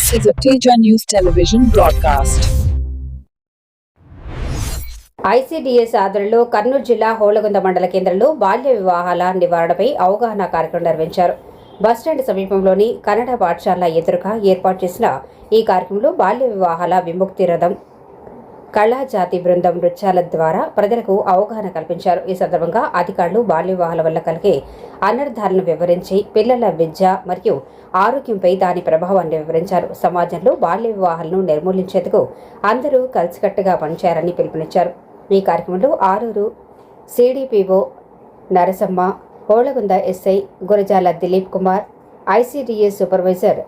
This is a Teja News Television broadcast. ICDS ఆధ్వర్యంలో కర్నూలు జిల్లా హోళగుంద మండల కేంద్రంలో బాల్య వివాహాల నివారణపై అవగాహన కార్యక్రమం నిర్వహించారు. బస్టాండ్ సమీపంలోని కన్నడ పాఠశాల ఎదురుగా ఏర్పాటు చేసిన ఈ కార్యక్రమంలో బాల్య వివాహాల విముక్తి రథం, కళాజాతి బృందం నృత్యాల ద్వారా ప్రజలకు అవగాహన కల్పించారు. ఈ సందర్భంగా అధికారులు బాల్య వివాహాల వల్ల కలిగే అనర్థాలను వివరించి పిల్లల విద్య మరియు ఆరోగ్యంపై దాని ప్రభావాన్ని వివరించారు. సమాజంలో బాల్య వివాహాలను నిర్మూలించేందుకు అందరూ కలిసికట్టుగా పనిచేయాలని పిలుపునిచ్చారు. ఈ కార్యక్రమంలో Aruru CDPO Narasamma, Holagunda SI Gurajala Dilip Kumar, ICDS supervisor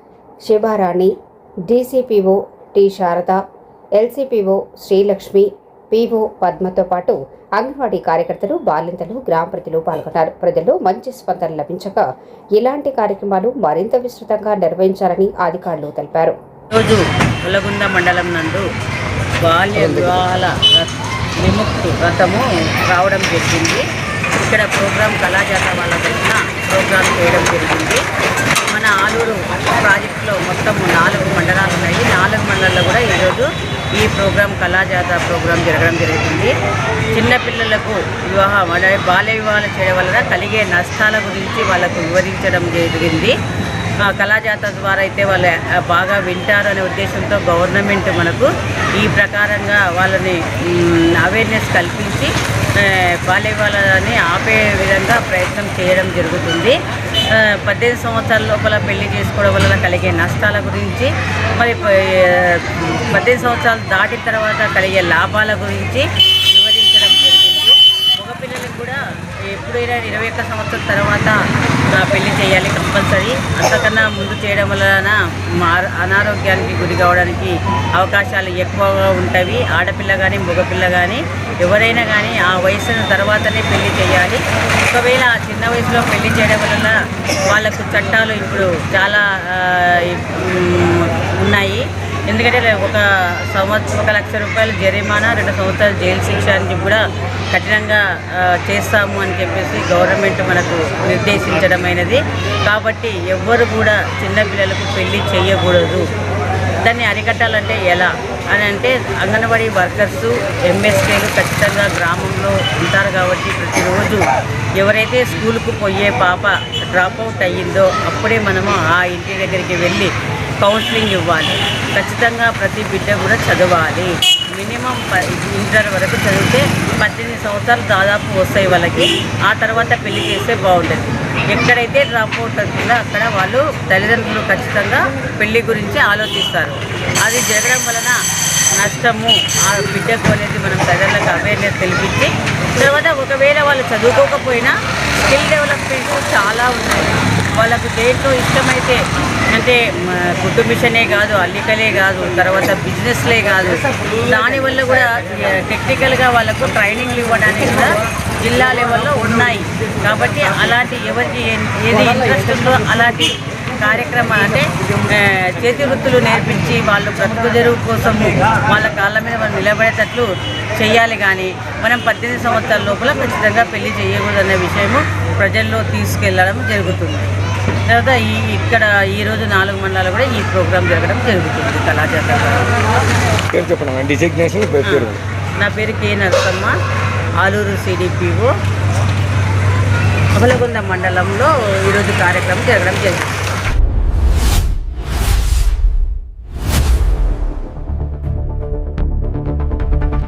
Sibarani, DCPO T Sarada, LCPO Srilakshmi, PO పద్మతో పాటు అంగన్వాడీ కార్యకర్తలు, బాలింతలు, గ్రామ ప్రజలు పాల్గొన్నారు. ప్రజల్లో మంచి స్పందన లభించక ఇలాంటి కార్యక్రమాలు మరింత విస్తృతంగా నిర్వహించాలని అధికారులు తెలిపారు. రోజు హోళగుంద మండలం నందు బాల్య వివాహాల విముక్తి వ్రతము రావడం జరిగింది. ఇక్కడ ప్రోగ్రాం కళాజాత వాళ్ళ తరఫున ప్రోగ్రాం చేయడం జరిగింది. మన ఆలూరు ప్రాజెక్టులో మొత్తం 4 మండలాలు ఉన్నాయి. 4 మండలాల్లో కూడా ఈరోజు ఈ ప్రోగ్రాం కళాజాత ప్రోగ్రాం జరగడం జరుగుతుంది. చిన్నపిల్లలకు వివాహం బాల్య వివాహాలు చేయడం వలన కలిగే నష్టాల గురించి వాళ్ళకు వివరించడం జరిగింది. కళాజాత ద్వారా అయితే వాళ్ళు బాగా వింటారు అనే ఉద్దేశంతో గవర్నమెంట్ మనకు ఈ ప్రకారంగా వాళ్ళని అవేర్నెస్ కల్పించి బాల్య వివాహాలని ఆపే విధంగా ప్రయత్నం చేయడం జరుగుతుంది. 18 సంవత్సరాల లోపల పెళ్లి చేసుకోవడం వల్ల కలిగే నష్టాల గురించి, మరి 18 సంవత్సరాలు దాటిన తర్వాత కలిగే లాభాల గురించి వివరించడం జరిగింది. మగపిల్లలకు కూడా ఎప్పుడైనా 21 సంవత్సరం తర్వాత పెళ్లి చేయాలి కంపల్సరీ. అంతకన్నా ముందు చేయడం వలన అనారోగ్యానికి గురి కావడానికి అవకాశాలు ఎక్కువగా ఉంటాయి. ఆడపిల్ల కానీ మగపిల్ల కానీ ఎవరైనా కానీ ఆ వయసు తర్వాతనే పెళ్లి చేయాలి. ఒకవేళ చిన్న వయసులో పెళ్లి చేయడం వలన వాళ్ళకు చట్టాలు ఇప్పుడు చాలా ఉన్నాయి. ఎందుకంటే 1 లక్ష రూపాయలు జరిమానా, 2 సంవత్సరాలు జైలు శిక్ష అని కూడా కఠినంగా చేస్తాము అని చెప్పేసి గవర్నమెంట్ మనకు నిర్దేశించడమైనది. కాబట్టి ఎవ్వరు కూడా చిన్నపిల్లలకు పెళ్లి చేయకూడదు. దాన్ని అరికట్టాలంటే ఎలా అని అంటే అంగన్వాడీ వర్కర్సు, MSKలు ఖచ్చితంగా గ్రామంలో ఉంటారు. కాబట్టి ప్రతిరోజు ఎవరైతే స్కూల్కు పోయే పాప డ్రాప్అవుట్ అయ్యిందో అప్పుడే మనము ఆ ఇంటి దగ్గరికి వెళ్ళి కౌన్సిలింగ్ ఇవ్వాలి. ఖచ్చితంగా ప్రతి బిడ్డ కూడా చదవాలి. మినిమం ఇంటర్ వరకు చదివితే 18 సంవత్సరాలు దాదాపు వస్తాయి వాళ్ళకి. ఆ తర్వాత పెళ్లి చేస్తే బాగుంటుంది. ఎక్కడైతే డ్రాప్అవుట్ అవుతుందో అక్కడ వాళ్ళు తల్లిదండ్రులు ఖచ్చితంగా పెళ్లి గురించి ఆలోచిస్తారు. అది జరగడం వలన నష్టము ఆ బిడ్డకు అనేది మనం ప్రజలకు అవేర్నెస్ తెలిపించి, తర్వాత ఒకవేళ వాళ్ళు చదువుకోకపోయినా స్కిల్ డెవలప్మెంట్ చాలా ఉన్నాయి. వాళ్ళకు దేంట్లో ఇష్టమైతే, అంటే కుట్టు మిషనే కాదు, అల్లికలే కాదు, తర్వాత బిజినెస్లే కాదు, దానివల్ల కూడా టెక్నికల్గా వాళ్ళకు ట్రైనింగ్లు ఇవ్వడానికి కూడా జిల్లా లెవెల్లో ఉన్నాయి. కాబట్టి అలాంటి ఎవరికి ఏది ఇంట్రెస్ట్ ఉందో అలాంటి కార్యక్రమాలు, అంటే చేతి వృత్తులు నేర్పించి వాళ్ళు బ్రతుకు తెరువు కోసము వాళ్ళ కాళ్ళ మీద మనం నిలబడేటట్లు చేయాలి. కానీ మనం 18 సంవత్సరాల లోపల ఖచ్చితంగా పెళ్లి చేయకూడదనే విషయము ప్రజల్లో తీసుకెళ్లడం జరుగుతుంది. తర్వాత ఇక్కడ ఈరోజు 4 మండలాలు కూడా ఈ ప్రోగ్రాం జరగడం జరుగుతుంది. కళాజాత. నా పేరు K. నరసమ్మ, ఆలూరు CDPO, హోళగుంద మండలంలో ఈరోజు కార్యక్రమం జరగడం జరుగుతుంది.